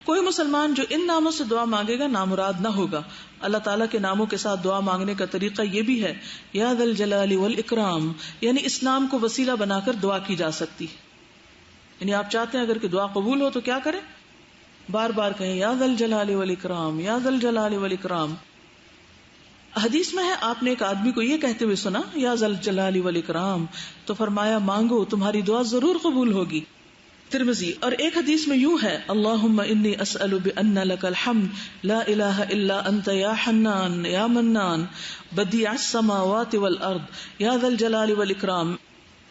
کوئی مسلمان جو ان ناموں سے دعا مانگے گا نامراد نہ ہوگا. اللہ تعالیٰ کے ناموں کے ساتھ دعا مانگنے کا طریقہ یہ بھی ہے یا ذا الجلال والاکرام، یعنی اس نام کو وسیلہ بنا کر دعا کی جا سکتی ہے. یعنی آپ چاہتے ہیں اگر کہ دعا قبول ہو تو کیا کریں؟ بار بار کہیں یا ذا الجلال والاکرام، یا ذا الجلال والاکرام. حدیث میں ہے آپ نے ایک آدمی کو یہ کہتے ہوئے سنا یا ذا الجلال والاکرام، تو فرمایا مانگو تمہاری دعا ضرور قبول ہوگی. ترمذی. اور ایک حدیث میں یوں ہے اللہم انی اسأل بأن لک الحمد لا الہ الا انت یا حنان یا منان بدیع السماوات والارض یا ذا الجلال والاکرام.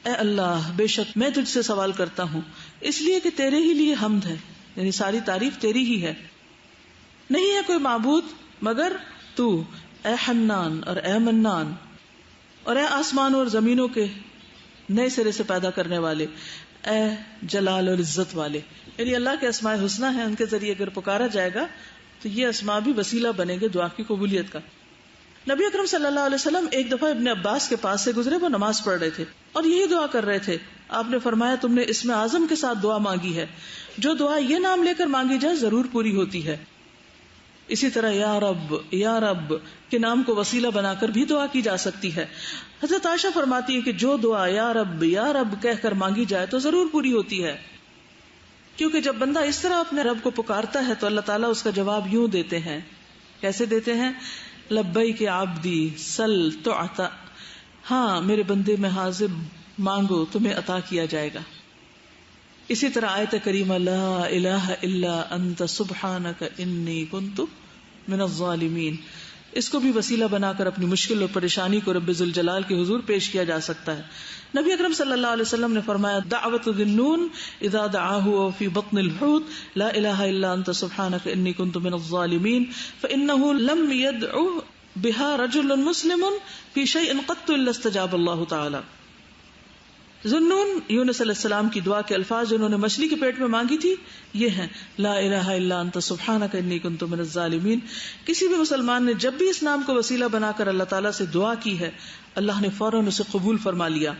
اے اللہ بے شک میں تجھ سے سوال کرتا ہوں اس لیے کہ تیرے ہی لیے حمد ہے، یعنی ساری تعریف تیری ہی ہے، نہیں ہے کوئی معبود مگر تو، اے حنان اور اے منان، اور اے آسمانوں اور زمینوں کے نئے سرے سے پیدا کرنے والے، اے جلال اور عزت والے. یعنی اللہ کے اسماء حسنی ہیں، ان کے ذریعے اگر پکارا جائے گا تو یہ اسماء بھی وسیلہ بنے گے دعا کی قبولیت کا. نبی اکرم صلی اللہ علیہ وسلم ایک دفعہ ابن عباس کے پاس سے گزرے، وہ نماز پڑھ رہے تھے اور یہی دعا کر رہے تھے. آپ نے فرمایا تم نے اسم اعظم کے ساتھ دعا مانگی ہے، جو دعا یہ نام لے کر مانگی جائے ضرور پوری ہوتی ہے. اسی طرح یا رب کے نام کو وسیلہ بنا کر بھی دعا کی جا سکتی ہے. حضرت عائشہ فرماتی ہے کہ جو دعا یا رب کہہ کر مانگی جائے تو ضرور پوری ہوتی ہے، کیونکہ جب بندہ اس طرح اپنے رب کو پکارتا ہے تو اللہ تعالیٰ اس کا جواب یوں دیتے ہیں. کیسے دیتے ہیں؟ لبیک عبدی سل تعطا، ہاں میرے بندے میں حاضر، مانگو تمہیں عطا کیا جائے گا. اسی طرح آیت کریمہ لا الہ الا انت سبحانک انی کنت من الظالمین، اس کو بھی وسیلہ بنا کر اپنی مشکل اور پریشانی کو رب ذوالجلال کے حضور پیش کیا جا سکتا ہے. نبی اکرم صلی اللہ علیہ وسلم نے فرمایا دعوت ذی النون اذا دعاہ فی بطن الحوت لا الہ الا انت سبحانک انی کنت من الظالمین فانہ لم یدعو بها رجل مسلم فی شیء قط الا استجاب اللہ تعالی. ذنون یونس علیہ السلام کی دعا کے الفاظ جنہوں نے مچھلی کے پیٹ میں مانگی تھی یہ ہیں لا الہ الا انت سبحانک انی کنت من الظالمین. کسی بھی مسلمان نے جب بھی اس نام کو وسیلہ بنا کر اللہ تعالیٰ سے دعا کی ہے اللہ نے فوراً اسے قبول فرما لیا.